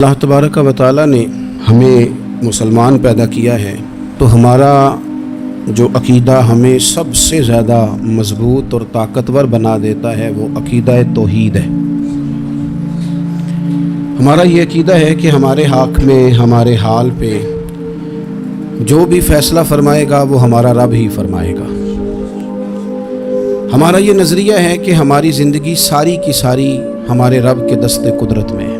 اللہ تبارک و تعالی نے ہمیں مسلمان پیدا کیا ہے تو ہمارا جو عقیدہ ہمیں سب سے زیادہ مضبوط اور طاقتور بنا دیتا ہے وہ عقیدہ توحید ہے۔ ہمارا یہ عقیدہ ہے کہ ہمارے حق میں ہمارے حال پہ جو بھی فیصلہ فرمائے گا وہ ہمارا رب ہی فرمائے گا۔ ہمارا یہ نظریہ ہے کہ ہماری زندگی ساری کی ساری ہمارے رب کے دست قدرت میں ہے۔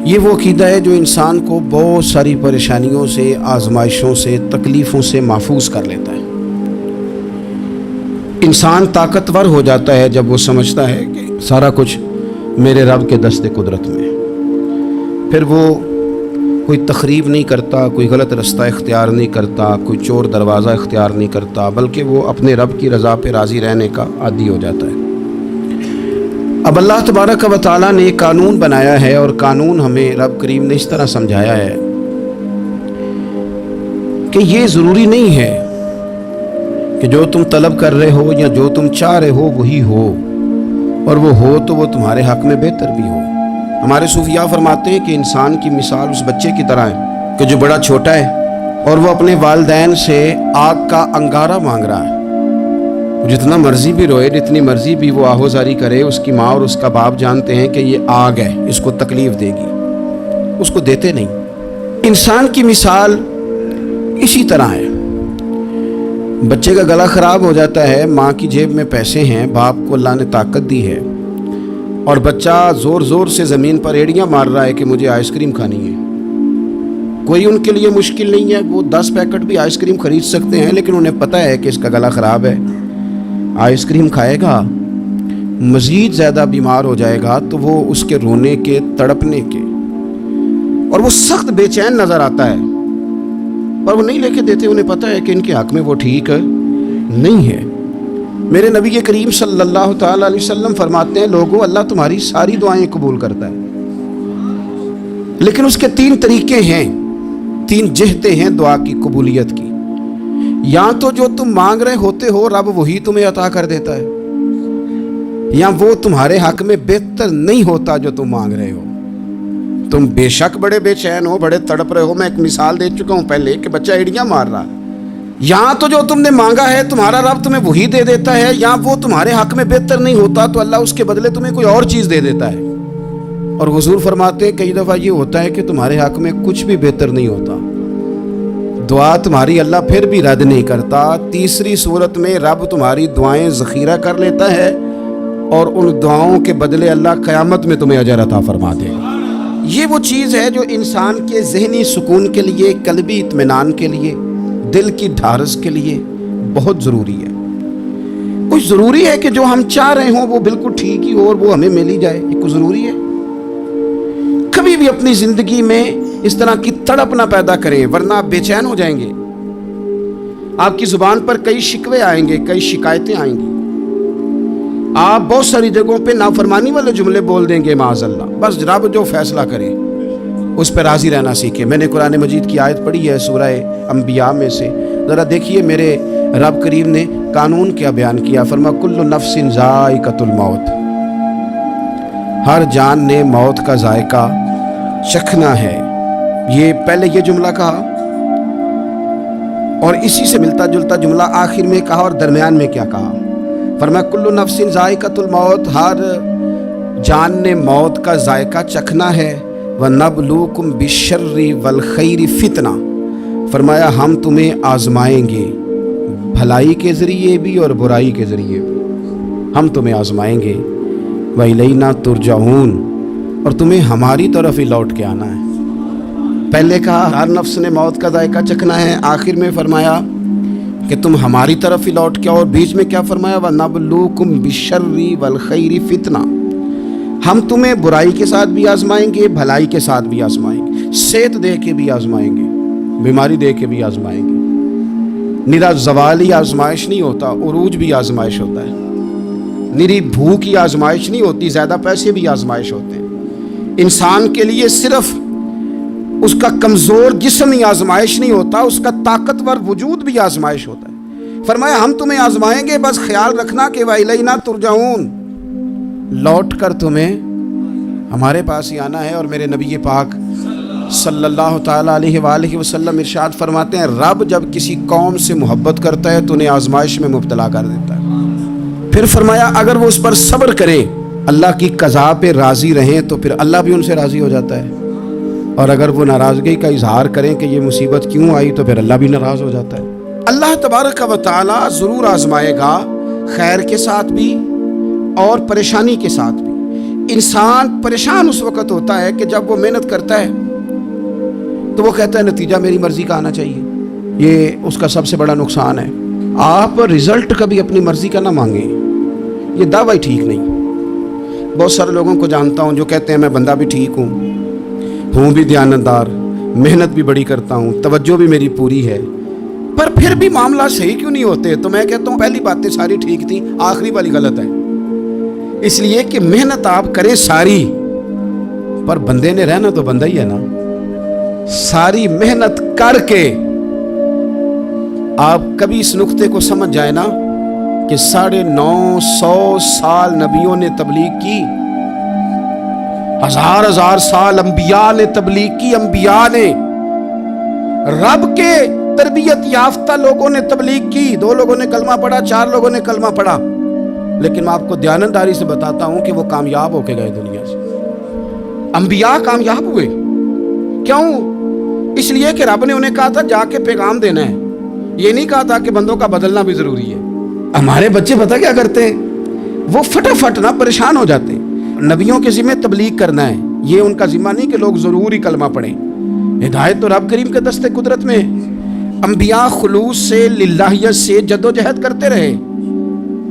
یہ وہ عقیدہ ہے جو انسان کو بہت ساری پریشانیوں سے، آزمائشوں سے، تکلیفوں سے محفوظ کر لیتا ہے۔ انسان طاقتور ہو جاتا ہے جب وہ سمجھتا ہے کہ سارا کچھ میرے رب کے دست قدرت میں ہے۔ پھر وہ کوئی تخریب نہیں کرتا، کوئی غلط رستہ اختیار نہیں کرتا، کوئی چور دروازہ اختیار نہیں کرتا، بلکہ وہ اپنے رب کی رضا پہ راضی رہنے کا عادی ہو جاتا ہے۔ اب اللہ تبارک و تعالیٰ نے ایک قانون بنایا ہے، اور قانون ہمیں رب کریم نے اس طرح سمجھایا ہے کہ یہ ضروری نہیں ہے کہ جو تم طلب کر رہے ہو یا جو تم چاہ رہے ہو وہی ہو، اور وہ ہو تو وہ تمہارے حق میں بہتر بھی ہو۔ ہمارے صوفیاء فرماتے ہیں کہ انسان کی مثال اس بچے کی طرح ہے کہ جو بڑا چھوٹا ہے اور وہ اپنے والدین سے آگ کا انگارہ مانگ رہا ہے۔ جتنا مرضی بھی روئے، جتنی مرضی بھی وہ آہوزاری کرے، اس کی ماں اور اس کا باپ جانتے ہیں کہ یہ آگ ہے، اس کو تکلیف دے گی، اس کو دیتے نہیں۔ انسان کی مثال اسی طرح ہے۔ بچے کا گلا خراب ہو جاتا ہے، ماں کی جیب میں پیسے ہیں، باپ کو اللہ نے طاقت دی ہے، اور بچہ زور زور سے زمین پر ایڑیاں مار رہا ہے کہ مجھے آئس کریم کھانی ہے۔ کوئی ان کے لیے مشکل نہیں ہے، وہ 10 پیکٹ بھی آئس کریم خرید سکتے ہیں، لیکن انہیں پتہ ہے کہ اس کا گلا خراب ہے، آئس کریم کھائے گا مزید زیادہ بیمار ہو جائے گا، تو وہ اس کے رونے کے، تڑپنے کے، اور وہ سخت بے چین نظر آتا ہے، پر وہ نہیں لے کے دیتے۔ انہیں پتہ ہے کہ ان کے حق میں وہ ٹھیک نہیں ہے۔ میرے نبی کریم صلی اللہ تعالی علیہ وسلم فرماتے ہیں، لوگوں، اللہ تمہاری ساری دعائیں قبول کرتا ہے، لیکن اس کے 3 طریقے ہیں، 3 جہتیں ہیں دعا کی قبولیت کی۔ یا تو جو تم مانگ رہے ہوتے ہو رب وہی تمہیں عطا کر دیتا ہے، یا وہ تمہارے حق میں بہتر نہیں ہوتا جو تم مانگ رہے ہو۔ تم بے شک بڑے بے چین ہو، بڑے تڑپ رہے ہو، میں ایک مثال دے چکا ہوں پہلے کہ بچہ ایڑیاں مار رہا ہے۔ یا تو جو تم نے مانگا ہے تمہارا رب تمہیں وہی دے دیتا ہے، یا وہ تمہارے حق میں بہتر نہیں ہوتا تو اللہ اس کے بدلے تمہیں کوئی اور چیز دے دیتا ہے۔ اور حضور فرماتے ہیں کئی دفعہ یہ ہوتا ہے کہ تمہارے حق میں کچھ بھی بہتر نہیں ہوتا، دعا تمہاری اللہ پھر بھی رد نہیں کرتا۔ تیسری صورت میں رب تمہاری دعائیں ذخیرہ کر لیتا ہے، اور ان دعاؤں کے بدلے اللہ قیامت میں تمہیں اجر عطا فرما دے گا۔ یہ وہ چیز ہے جو انسان کے ذہنی سکون کے لیے، قلبی اطمینان کے لیے، دل کی ڈھارس کے لیے بہت ضروری ہے۔ کچھ ضروری ہے کہ جو ہم چاہ رہے ہوں وہ بالکل ٹھیک ہی ہو اور وہ ہمیں مل ہی جائے، یہ کچھ ضروری ہے۔ کبھی بھی اپنی زندگی میں اس طرح کی تڑپ نہ پیدا کریں، ورنہ آپ بے چین ہو جائیں گے۔ آپ کی زبان پر کئی شکوے آئیں گے، کئی شکایتیں آئیں گی، آپ بہت ساری جگہوں پہ نافرمانی والے جملے بول دیں گے معاذ اللہ۔ بس رب جو فیصلہ کرے اس پہ راضی رہنا سیکھیں۔ میں نے قرآن مجید کی آیت پڑھی ہے سورہ انبیاء میں سے، ذرا دیکھیے میرے رب کریم نے قانون کیا بیان کیا۔ فرمایا کل نفس ذائقۃ الموت، ہر جان نے موت کا ذائقہ چکھنا ہے۔ یہ پہلے یہ جملہ کہا، اور اسی سے ملتا جلتا جملہ آخر میں کہا، اور درمیان میں کیا کہا؟ فرمایا کل نفس ذائقۃ الموت، ہر جان نے موت کا ذائقہ چکھنا ہے۔ وَنَبْلُوكُمْ بِالشَّرِّ وَالْخَيْرِ فِتْنَةً، فرمایا ہم تمہیں آزمائیں گے، بھلائی کے ذریعے بھی اور برائی کے ذریعے بھی ہم تمہیں آزمائیں گے۔ وَإِلَيْنَا تُرْجَعُونَ، اور تمہیں ہماری طرف ہی لوٹ کے آنا ہے۔ پہلے کہا ہر نفس نے موت کا ذائقہ چکھنا ہے، آخر میں فرمایا کہ تم ہماری طرف ہی لوٹ کے آؤ، اور بیچ میں کیا فرمایا؟ وَنَبْلُوكُمْ بِالشَّرِّ وَالْخَيْرِ فِتْنَةً، ہم تمہیں برائی کے ساتھ بھی آزمائیں گے، بھلائی کے ساتھ بھی آزمائیں گے، صحت دے کے بھی آزمائیں گے، بیماری دے کے بھی آزمائیں گے۔ نرا زوالی آزمائش نہیں ہوتا، عروج بھی آزمائش ہوتا ہے۔ نری بھوک کی آزمائش نہیں ہوتی، زیادہ پیسے بھی آزمائش ہوتے ہیں۔ انسان کے لیے صرف اس کا کمزور جسم ہی آزمائش نہیں ہوتا، اس کا طاقتور وجود بھی آزمائش ہوتا ہے۔ فرمایا ہم تمہیں آزمائیں گے، بس خیال رکھنا کہ وَإِلَيْنَا تُرْجَعُونَ، لوٹ کر تمہیں ہمارے پاس ہی آنا ہے. اور میرے نبی پاک صلی اللہ تعالیٰ علیہ وآلہ وسلم ارشاد فرماتے ہیں رب جب کسی قوم سے محبت کرتا ہے تو انہیں آزمائش میں مبتلا کر دیتا ہے. پھر فرمایا اگر وہ اس پر صبر کریں, اللہ کی قضا پہ راضی رہیں, تو پھر اللہ بھی ان سے راضی ہو جاتا ہے. اور اگر وہ ناراضگی کا اظہار کریں کہ یہ مصیبت کیوں آئی, تو پھر اللہ بھی ناراض ہو جاتا ہے. اللہ تبارک و تعالیٰ ضرور آزمائے گا, خیر کے ساتھ بھی اور پریشانی کے ساتھ بھی. انسان پریشان اس وقت ہوتا ہے کہ جب وہ محنت کرتا ہے تو وہ کہتا ہے نتیجہ میری مرضی کا آنا چاہیے. یہ اس کا سب سے بڑا نقصان ہے. آپ رزلٹ کبھی اپنی مرضی کا نہ مانگیں, یہ دعویٰ ٹھیک نہیں. بہت سارے لوگوں کو جانتا ہوں جو کہتے ہیں میں بندہ بھی ٹھیک ہوں بھی دیانتدار, محنت بھی بڑی کرتا ہوں, توجہ بھی میری پوری ہے, پر پھر بھی معاملہ صحیح کیوں نہیں ہوتے. تو میں کہتا ہوں پہلی باتیں ساری ٹھیک تھیں, آخری والی غلط ہے. اس لیے کہ محنت آپ کریں ساری, پر بندے نے رہنا تو بندہ ہی ہے نا. ساری محنت کر کے آپ کبھی اس نقطے کو سمجھ جائیں نا کہ 950 سال نبیوں نے تبلیغ کی, 1000 سال انبیاء نے تبلیغ کی. انبیاء نے, رب کے تربیت یافتہ لوگوں نے تبلیغ کی. 2 لوگوں نے کلمہ پڑھا, 4 لوگوں نے کلمہ پڑھا, لیکن میں آپ کو دیانتداری سے بتاتا ہوں کہ وہ کامیاب ہو کے گئے دنیا سے. انبیاء کامیاب ہوئے. کیوں؟ اس لیے کہ رب نے انہیں کہا تھا جا کے پیغام دینا ہے. یہ نہیں کہا تھا کہ بندوں کا بدلنا بھی ضروری ہے. ہمارے بچے پتہ کیا کرتے ہیں, وہ فٹافٹ نہ پریشان ہو جاتے ہیں. نبیوں کے ذمہ تبلیغ کرنا ہے, یہ ان کا ذمہ نہیں کہ لوگ ضرور ہی کلمہ پڑھیں. ہدایت تو رب کریم کے دستے قدرت میں. انبیاء خلوص سے, للہیت سے جد و جہد کرتے رہے,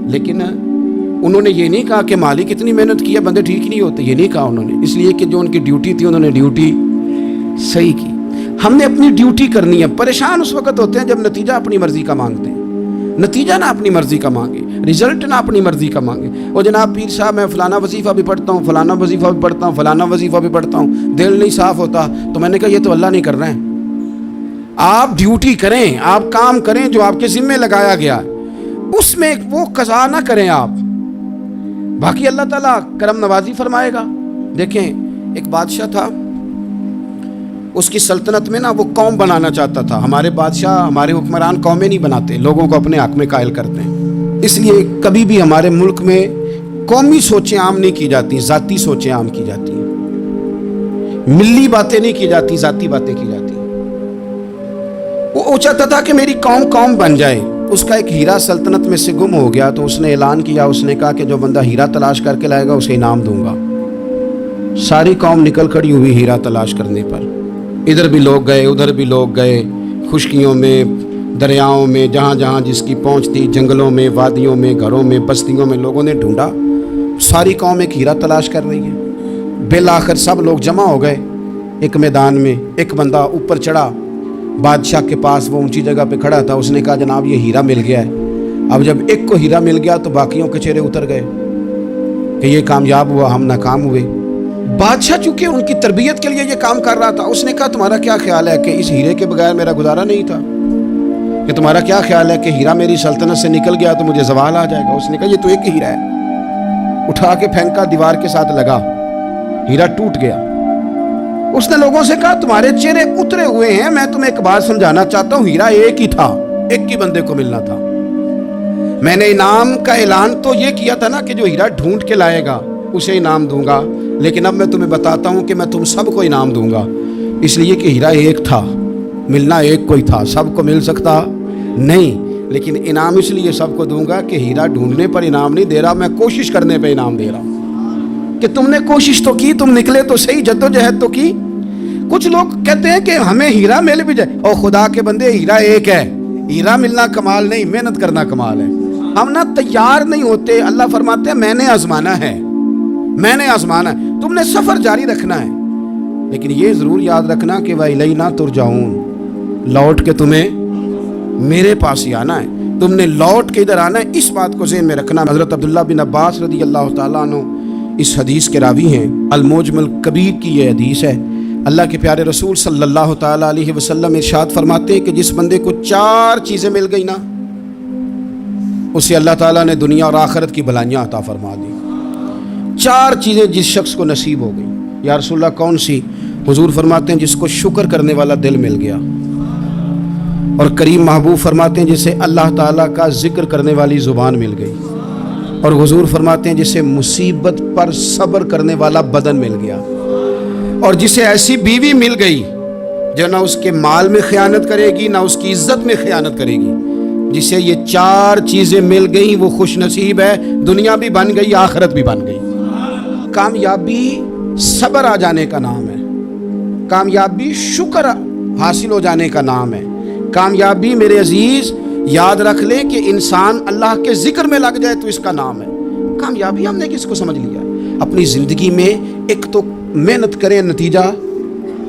لیکن انہوں نے یہ نہیں کہا کہ مالک اتنی محنت کی ہے بندے ٹھیک نہیں ہوتے. یہ نہیں کہا انہوں نے, اس لیے کہ جو ان کی ڈیوٹی تھی انہوں نے ڈیوٹی صحیح کی. ہم نے اپنی ڈیوٹی کرنی ہے. پریشان اس وقت ہوتے ہیں جب نتیجہ اپنی مرضی کا مانگتے ہیں. نتیجہ نہ اپنی مرضی کا مانگے, رزلٹ نہ اپنی مرضی کا مانگے. وہ جناب پیر صاحب میں فلانا وظیفہ بھی پڑھتا ہوں, فلانا وظیفہ بھی پڑھتا ہوں, فلانا وظیفہ بھی پڑھتا ہوں, دل نہیں صاف ہوتا. تو میں نے کہا یہ تو اللہ نہیں کر رہے ہیں. آپ ڈیوٹی کریں, آپ کام کریں جو آپ کے ذمہ لگایا گیا, اس میں وہ قضا نہ کریں آپ. باقی اللہ تعالیٰ کرم نوازی فرمائے گا. دیکھیں ایک بادشاہ تھا, اس کی سلطنت میں نا وہ قوم بنانا چاہتا تھا. ہمارے بادشاہ, ہمارے حکمران قومیں نہیں بناتے, لوگوں کو اپنے حق میں قائل کرتے ہیں. اس لیے کبھی بھی ہمارے ملک میں قومی سوچیں عام نہیں کی جاتی, ذاتی سوچیں عام کی جاتی ہیں. ملی باتیں نہیں کی جاتی, ذاتی باتیں کی جاتی ہیں. وہ چاہتا تھا کہ میری قوم بن جائے. اس کا ایک ہیرا سلطنت میں سے گم ہو گیا, تو اس نے اعلان کیا, اس نے کہا کہ جو بندہ ہیرا تلاش کر کے لائے گا اسے انعام دوں گا. ساری قوم نکل کھڑی ہوئی ہیرا تلاش کرنے پر. ادھر بھی لوگ گئے, ادھر بھی لوگ گئے, خشکیوں میں, دریاؤں میں, جہاں جہاں جس کی پہنچ تھی, جنگلوں میں, وادیوں میں, گھروں میں, بستیوں میں لوگوں نے ڈھونڈا. ساری قوم ایک ہیرا تلاش کر رہی ہے. بالآخر سب لوگ جمع ہو گئے ایک میدان میں. ایک بندہ اوپر چڑھا, بادشاہ کے پاس, وہ اونچی جگہ پہ کھڑا تھا. اس نے کہا جناب یہ ہیرا مل گیا ہے. اب جب ایک کو ہیرا مل گیا تو باقیوں کے چہرے اتر گئے کہ یہ کامیاب ہوا, ہم ناکام ہوئے. بادشاہ چونکہ ان کی تربیت کے لیے یہ کام کر رہا تھا, اس نے کہا تمہارا کیا خیال ہے کہ اس ہیرے کے بغیر میرا گزارا نہیں تھا, کہ تمہارا کیا خیال ہے کہ ہیرا میری سلطنت سے نکل گیا تو مجھے زوال آ جائے گا. اس نے کہا یہ تو ایک ہیرا ہے. اٹھا کے پھینکا, دیوار کے ساتھ لگا, ہیرا ٹوٹ گیا. اس نے لوگوں سے کہا تمہارے چہرے اترے ہوئے ہیں, میں تمہیں ایک بات سمجھانا چاہتا ہوں, ہیرا ایک ہی تھا, ایک ہی بندے کو ملنا تھا. میں نے انعام کا اعلان تو یہ کیا تھا نا کہ جو ہیرا ڈھونڈ کے لائے گا اسے انعام دوں گا, لیکن اب میں تمہیں بتاتا ہوں کہ میں تم سب کو انعام دوں گا. اس لیے کہ ہیرا ایک تھا, ملنا ایک کو ہی تھا, سب کو مل سکتا نہیں. لیکن انعام اس لیے سب کو دوں گا کہ ہیرا ڈھونڈنے پر انعام نہیں دے رہا, میں کوشش کرنے پہ انعام دے رہا ہوں. کہ تم نے کوشش تو کی, تم نکلے تو صحیح, جد و جہد تو کی. کچھ لوگ کہتے ہیں کہ ہمیں ہیرا مل بھی جائے. اور خدا کے بندے, ہیرا ایک ہے, ہیرا ملنا کمال نہیں, محنت کرنا کمال ہے. ہم نہ تیار نہیں ہوتے. اللہ فرماتے ہیں میں نے آزمانا ہے, میں نے آزمانا ہے, تم نے سفر جاری رکھنا ہے, لیکن یہ ضرور یاد رکھنا کہ وَإِلَيْنَا تُرْجَعُونَ, لوٹ کے تمہیں میرے پاس ہی آنا ہے, تم نے لوٹ کے ادھر آنا ہے. اس بات کو ذہن میں رکھنا. حضرت عبداللہ بن عباس رضی اللہ تعالیٰ عنہ اس حدیث کے راوی ہیں. المعجم الکبیر کی یہ حدیث ہے. اللہ کے پیارے رسول صلی اللہ تعالیٰ علیہ وسلم ارشاد فرماتے ہیں کہ جس بندے کو 4 چیزیں مل گئی نا, اسے اللہ تعالیٰ نے دنیا اور آخرت کی بھلائیاں عطا فرما دی. 4 چیزیں جس شخص کو نصیب ہو گئی۔ یا رسول اللہ کون سی؟ حضور فرماتے ہیں جس کو شکر کرنے والا دل مل گیا، اور کریم محبوب فرماتے ہیں جسے اللہ تعالیٰ کا ذکر کرنے والی زبان مل گئی، اور حضور فرماتے ہیں جسے مصیبت پر صبر کرنے والا بدن مل گیا، اور جسے ایسی بیوی مل گئی جو نہ اس کے مال میں خیانت کرے گی نہ اس کی عزت میں خیانت کرے گی۔ جسے یہ 4 چیزیں مل گئیں وہ خوش نصیب ہے، دنیا بھی بن گئی آخرت بھی بن گئی۔ کامیابی صبر آ جانے کا نام ہے، کامیابی شکر حاصل ہو جانے کا نام ہے، کامیابی میرے عزیز یاد رکھ لیں کہ انسان اللہ کے ذکر میں لگ جائے تو اس کا نام ہے کامیابی۔ ہم نے کس کو سمجھ لیا؟ اپنی زندگی میں ایک تو محنت کریں، نتیجہ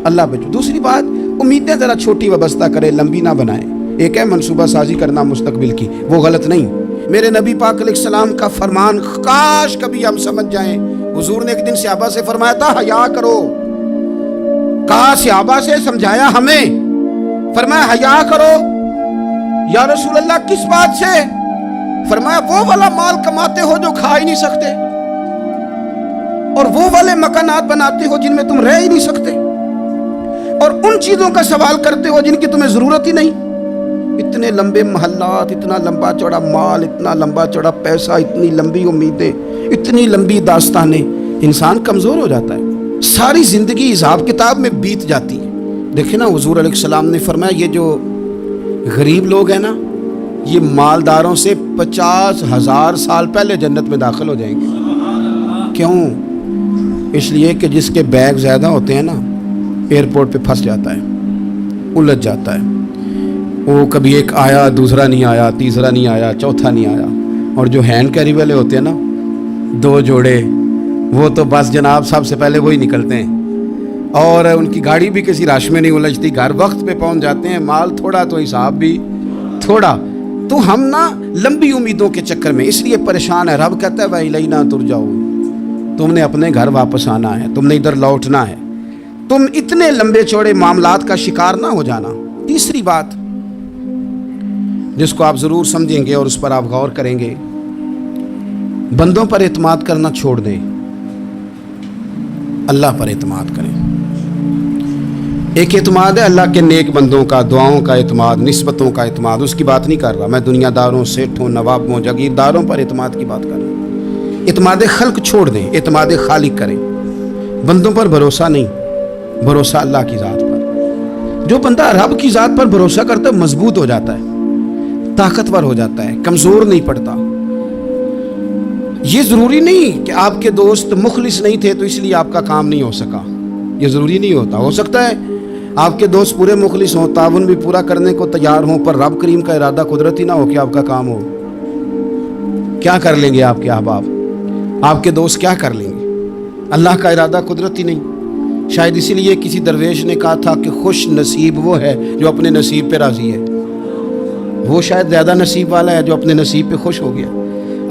اللہ پہ۔ دوسری بات، امیدیں ذرا چھوٹی وابستہ کریں، لمبی نہ بنائیں۔ ایک ہے منصوبہ سازی کرنا مستقبل کی، وہ غلط نہیں۔ میرے نبی پاک علیہ السلام کا فرمان کاش کبھی ہم سمجھ جائیں۔ حضور نے ایک دن صحابہ سے فرمایا تھا حیا کرو، کہا صحابہ سے سمجھایا ہمیں، فرمایا حیا کرو۔ یا رسول اللہ کس بات سے؟ فرمایا وہ والا مال کماتے ہو جو کھا ہی نہیں سکتے، اور وہ والے مکانات بناتے ہو جن میں تم رہ ہی نہیں سکتے، اور ان چیزوں کا سوال کرتے ہو جن کی تمہیں ضرورت ہی نہیں۔ اتنے لمبے محلات، اتنا لمبا چوڑا مال، اتنا لمبا چوڑا پیسہ، اتنی لمبی امیدیں، اتنی لمبی داستانیں، انسان کمزور ہو جاتا ہے، ساری زندگی حساب کتاب میں بیت جاتی ہے۔ دیکھیں نا، حضور علیہ السلام نے فرمایا یہ جو غریب لوگ ہیں نا، یہ مالداروں سے 50,000 سال پہلے جنت میں داخل ہو جائیں گے۔ کیوں؟ اس لیے کہ جس کے بیگ زیادہ ہوتے ہیں نا، ایئرپورٹ پہ پھنس جاتا ہے، الجھ جاتا ہے۔ وہ کبھی ایک آیا، دوسرا نہیں آیا، تیسرا نہیں آیا، چوتھا نہیں آیا۔ اور جو ہینڈ کیری والے ہوتے ہیں نا، 2 جوڑے، وہ تو بس جناب سب سے پہلے وہی نکلتے ہیں، اور ان کی گاڑی بھی کسی رش میں نہیں الجھتی، گھر وقت پہ پہنچ جاتے ہیں، مال تھوڑا تو حساب بھی تھوڑا۔ تو ہم نا لمبی امیدوں کے چکر میں اس لیے پریشان ہے۔ رب کہتا ہے وَإِلَيْنَا تُرْجَعُونَ، تم نے اپنے گھر واپس آنا ہے، تم نے ادھر لوٹنا ہے، تم اتنے لمبے چوڑے معاملات کا شکار نہ ہو جانا۔ تیسری بات جس کو آپ ضرور سمجھیں گے اور اس پر آپ غور کریں گے، بندوں پر اعتماد کرنا چھوڑ دیں، اللہ پر اعتماد کریں۔ ایک اعتماد ہے اللہ کے نیک بندوں کا، دعاؤں کا اعتماد، نسبتوں کا اعتماد، اس کی بات نہیں کر رہا میں، دنیا داروں، سیٹھوں، نوابوں، جاگیرداروں پر اعتماد کی بات کر رہا ہوں۔ اعتماد خلق چھوڑ دیں، اعتماد خالق کریں۔ بندوں پر بھروسہ نہیں، بھروسہ اللہ کی ذات پر۔ جو بندہ رب کی ذات پر بھروسہ کرتا ہے مضبوط ہو جاتا ہے، طاقتور ہو جاتا ہے، کمزور نہیں پڑتا۔ یہ ضروری نہیں کہ آپ کے دوست مخلص نہیں تھے تو اس لیے آپ کا کام نہیں ہو سکا، یہ ضروری نہیں ہوتا۔ ہو سکتا ہے آپ کے دوست پورے مخلص ہوں، تعاون بھی پورا کرنے کو تیار ہوں، پر رب کریم کا ارادہ قدرتی نہ ہو کہ آپ کا کام ہو۔ کیا کر لیں گے آپ کے احباب، آپ کے دوست کیا کر لیں گے؟ اللہ کا ارادہ قدرتی نہیں۔ شاید اسی لیے کسی درویش نے کہا تھا کہ خوش نصیب وہ ہے جو اپنے نصیب پہ راضی ہے، وہ شاید زیادہ نصیب والا ہے جو اپنے نصیب پہ خوش ہو گیا۔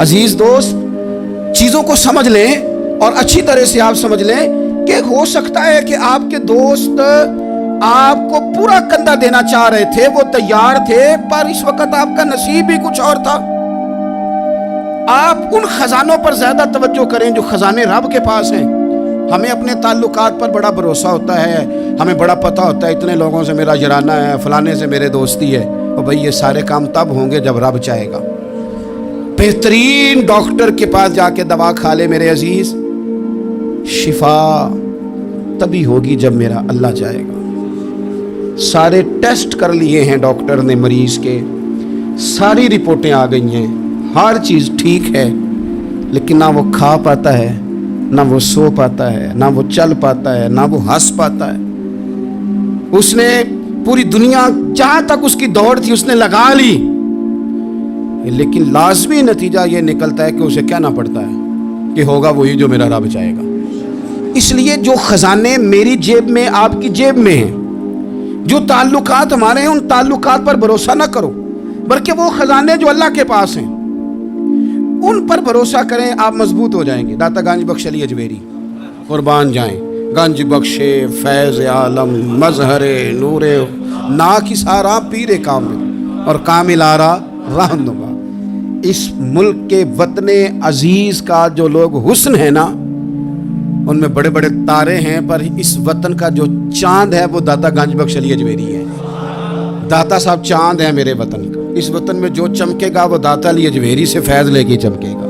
عزیز دوست، چیزوں کو سمجھ لیں اور اچھی طرح سے آپ سمجھ لیں کہ ہو سکتا ہے کہ آپ کے دوست آپ کو پورا کندھا دینا چاہ رہے تھے، وہ تیار تھے، پر اس وقت آپ کا نصیب بھی کچھ اور تھا۔ آپ ان خزانوں پر زیادہ توجہ کریں جو خزانے رب کے پاس ہیں۔ ہمیں اپنے تعلقات پر بڑا بھروسہ ہوتا ہے، ہمیں بڑا پتہ ہوتا ہے اتنے لوگوں سے میرا جرانہ ہے، فلانے سے میرے دوستی ہے، اور بھئی یہ سارے کام تب ہوں گے جب رب چاہے گا۔ بہترین ڈاکٹر کے پاس جا کے دوا کھا لے میرے عزیز، شفا تبھی ہوگی جب میرا اللہ چاہے گا۔ سارے ٹیسٹ کر لیے ہیں ڈاکٹر نے مریض کے، ساری رپورٹیں آ گئی ہیں، ہر چیز ٹھیک ہے، لیکن نہ وہ کھا پاتا ہے، نہ وہ سو پاتا ہے، نہ وہ چل پاتا ہے، نہ وہ ہنس پاتا ہے۔ اس نے پوری دنیا جہاں تک اس کی دوڑ تھی اس نے لگا لی، لیکن لازمی نتیجہ یہ نکلتا ہے کہ اسے کہنا پڑتا ہے کہ ہوگا وہی جو میرا رب چاہے گا۔ اس لیے جو خزانے میری جیب میں، آپ کی جیب میں ہیں، جو تعلقات ہمارے ہیں، ان تعلقات پر بھروسہ نہ کرو، بلکہ وہ خزانے جو اللہ کے پاس ہیں ان پر بھروسہ کریں، آپ مضبوط ہو جائیں گے۔ داتا گنج بخش علی اجمیری قربان جائیں، گنج بخشے فیض عالم مظہر نور نا کی سارا پیر کامل اور کامل آرا رہنما۔ اس ملک کے وطن عزیز کا جو لوگ حسن ہے نا، ان میں بڑے بڑے تارے ہیں، پر اس وطن کا جو چاند ہے وہ داتا گنج بخش علی اجمیری ہے۔ داتا صاحب چاند ہے میرے وطن کا۔ اس وطن میں جو چمکے گا وہ داتا علی اجمیری سے فیض لے کے چمکے گا۔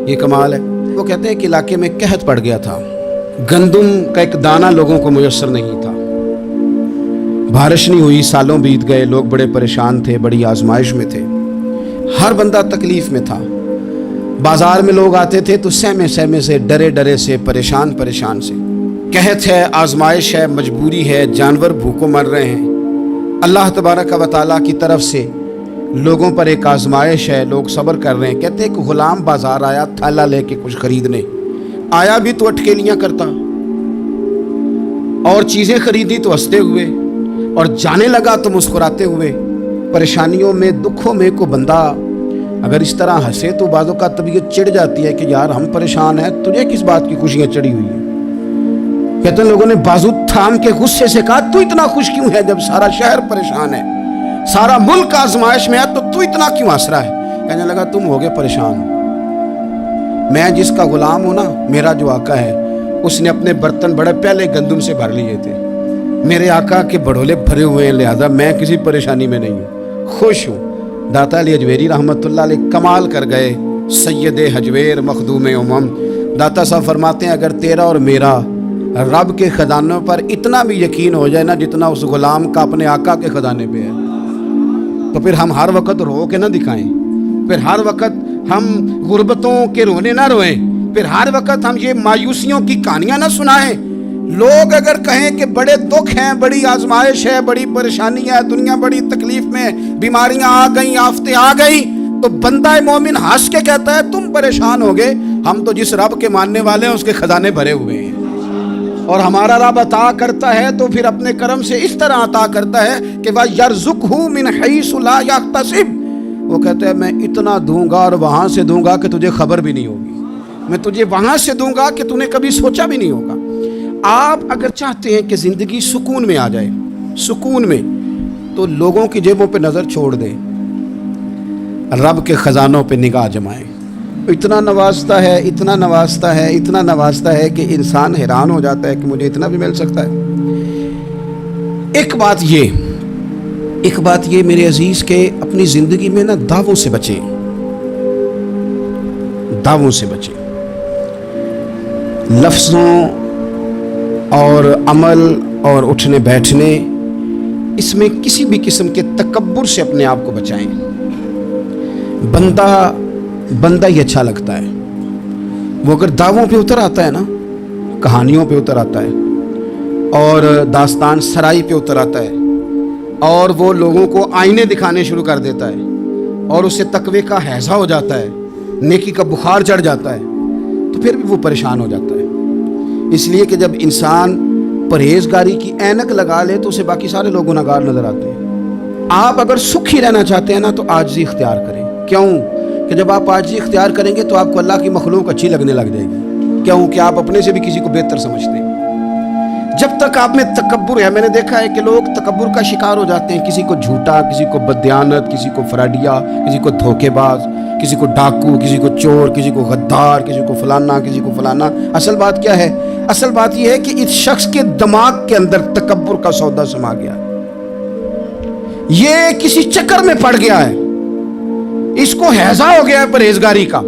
یہ کمال ہے۔ وہ کہتے ہیں کہ علاقے میں قحط پڑ گیا تھا، گندم کا ایک دانہ لوگوں کو میسر نہیں تھا، بارش نہیں ہوئی، سالوں بیت گئے، لوگ بڑے پریشان تھے، بڑی آزمائش میں تھے، ہر بندہ تکلیف میں تھا۔ بازار میں لوگ آتے تھے تو سہمے سہمے سے، ڈرے ڈرے سے، پریشان سے، قحط ہے، آزمائش ہے، مجبوری ہے، جانور بھوکوں مر رہے ہیں۔ اللہ تبارک و تعالیٰ کی طرف سے لوگوں پر ایک آزمائش ہے، لوگ صبر کر رہے ہیں۔ کہتے ہیں کہ غلام بازار آیا تھیلا لے کے کچھ خریدنے آیا، بھی تو اٹکیلیاں کرتا اور چیزیں خریدی تو ہنستے ہوئے، اور جانے لگا تو مسکراتے ہوئے۔ پریشانیوں میں، دکھوں میں کو بندہ اگر اس طرح ہنسے تو بعضوں کا طبیعت چڑ جاتی ہے کہ یار ہم پریشان ہیں، تجھے کس بات کی خوشیاں چڑھی ہوئی ہیں۔ کہتے ہیں لوگوں نے بازو تھام کے غصے سے کہا تو اتنا خوش کیوں ہے جب سارا شہر پریشان ہے، سارا ملک آزمائش میں ہے، تو اتنا کیوں ہنس رہا ہے؟ کہنے لگا تم ہوگے پریشان، میں جس کا غلام ہوں نا، میرا جو آقا ہے اس نے اپنے برتن بڑے پہلے گندم سے بھر لیے تھے، میرے آقا کے بڑولے بھرے ہوئے ہیں، لہذا میں کسی پریشانی میں نہیں ہوں، خوش ہوں۔ داتا علی اجمیری رحمت اللہ علیہ کمال کر گئے، سید حجویر مخدوم امم۔ داتا صاحب فرماتے ہیں اگر تیرا اور میرا رب کے خزانوں پر اتنا بھی یقین ہو جائے نا جتنا اس غلام کا اپنے آقا کے خزانے پہ ہے، تو پھر ہم ہر وقت رو کے نہ دکھائیں، پھر ہر وقت ہم غربتوں کے رونے نہ روئیں، پھر ہر وقت ہم یہ مایوسیوں کی کہانیاں نہ سنائیں۔ لوگ اگر کہیں کہ بڑے دکھ ہیں، بڑی آزمائش ہے، بڑی پریشانی ہے، دنیا بڑی تکلیف میں، بیماریاں آ گئیں، آفتیں آ گئیں، تو بندہ مومن ہنس کے کہتا ہے تم پریشان ہو گئے، ہم تو جس رب کے ماننے والے ہیں اس کے خزانے بھرے ہوئے ہیں، اور ہمارا رب عطا کرتا ہے تو پھر اپنے کرم سے اس طرح عطا کرتا ہے کہ وَيَرْزُقْهُ مِنْ حَيْثُ لَا يَحْتَسِبُ۔ وہ کہتا ہے میں اتنا دوں گا اور وہاں سے دوں گا کہ تجھے خبر بھی نہیں ہوگی، میں تجھے وہاں سے دوں گا کہ تو نے کبھی سوچا بھی نہیں ہوگا۔ آپ اگر چاہتے ہیں کہ زندگی سکون میں آ جائے، سکون میں، تو لوگوں کی جیبوں پہ نظر چھوڑ دیں، رب کے خزانوں پہ نگاہ جمائیں۔ اتنا نوازتا ہے، اتنا نوازتا ہے، اتنا نوازتا ہے کہ انسان حیران ہو جاتا ہے کہ مجھے اتنا بھی مل سکتا ہے۔ ایک بات یہ میرے عزیز کہ اپنی زندگی میں نا دعووں سے بچیں، دعووں سے بچیں، لفظوں اور عمل اور اٹھنے بیٹھنے، اس میں کسی بھی قسم کے تکبر سے اپنے آپ کو بچائیں۔ بندہ ہی اچھا لگتا ہے وہ اگر دعووں پہ اتر آتا ہے نا، کہانیوں پہ اتر آتا ہے اور داستان سرائی پہ اتر آتا ہے اور وہ لوگوں کو آئینے دکھانے شروع کر دیتا ہے اور اسے تقوی کا ہیضہ ہو جاتا ہے، نیکی کا بخار چڑھ جاتا ہے، تو پھر بھی وہ پریشان ہو جاتا ہے۔ اس لیے کہ جب انسان پرہیزگاری کی اینک لگا لے تو اسے باقی سارے لوگ گناہگار نظر آتے ہیں۔ آپ اگر سکھی رہنا چاہتے ہیں نا تو عاجزی اختیار کریں۔ کیوں کہ جب آپ عاجزی اختیار کریں گے تو آپ کو اللہ کی مخلوق اچھی لگنے لگ جائے گی، کیوں کہ آپ اپنے سے بھی کسی کو بہتر سمجھتے ہیں۔ جب تک آپ میں تکبر ہے، میں نے دیکھا ہے کہ لوگ تکبر کا شکار ہو جاتے ہیں، کسی کو جھوٹا، کسی کو بددیانت، کسی کو فراڈیا، کسی کو دھوکے باز، کسی کو ڈاکو، کسی کو چور، کسی کو غدار، کسی کو فلانا، کسی کو فلانا۔ اصل بات کیا ہے؟ اصل بات یہ ہے کہ اس شخص کے دماغ کے اندر تکبر کا سودا سما گیا ہے، یہ کسی چکر میں پڑ گیا ہے، اس کو ہیضہ ہو گیا ہے پرہیزگاری کا،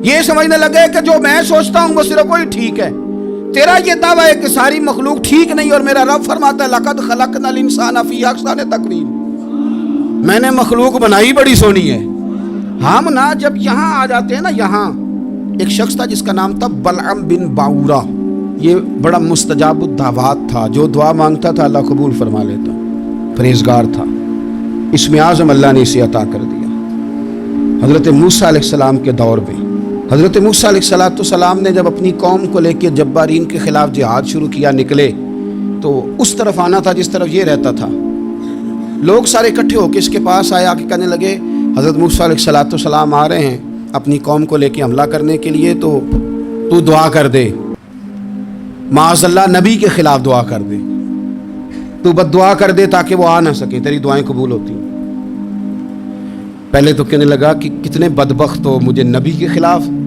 یہ سمجھنے لگے کہ جو میں سوچتا ہوں وہ صرف وہی ٹھیک ہے۔ تیرا یہ دعویٰ ہے کہ ساری مخلوق ٹھیک نہیں، اور میرا رب فرماتا ہے لَقَدْ خَلَقْنَا الْإِنسَانَ فِي أَحْسَنِ تَقْوِيمٍ، میں نے مخلوق بنائی بڑی سونی ہے۔ ہم نا جب یہاں آ جاتے ہیں نا، یہاں ایک شخص تھا جس کا نام تھا بلعم بن باورا، یہ بڑا مستجاب الدعوات تھا، جو دعا مانگتا تھا اللہ قبول فرما لیتا، پرہیزگار تھا، اسم اعظم اللہ نے اسے عطا کر دیا۔ حضرت موسیٰ علیہ السلام کے دور میں حضرت موسیٰ علیہ السلام نے جب اپنی قوم کو لے کے جبارین کے خلاف جہاد شروع کیا، نکلے تو اس طرف آنا تھا جس طرف یہ رہتا تھا، لوگ سارے اکٹھے ہو کے اس کے پاس آئے، آ کے کہنے لگے حضرت موسیٰ علیہ السلام آ رہے ہیں اپنی قوم کو لے کے حملہ کرنے کے لیے، تو دعا کر دے، معاذ اللہ نبی کے خلاف دعا کر دے، تو بد دعا کر دے تاکہ وہ آ نہ سکے، تیری دعائیں قبول ہوتی۔ پہلے تو کہنے لگا کہ کتنے بدبخت ہو، مجھے نبی کے خلاف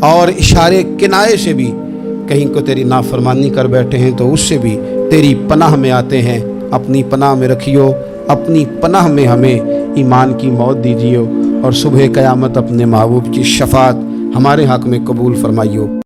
اور اشارے کنائے سے بھی کہیں کو تیری نافرمانی کر بیٹھے ہیں تو اس سے بھی تیری پناہ میں آتے ہیں. اپنی پناہ میں رکھیو, اپنی پناہ میں ہمیں ایمان کی موت دیجیو, اور صبح قیامت اپنے محبوب کی شفاعت ہمارے حق میں قبول فرمائیو.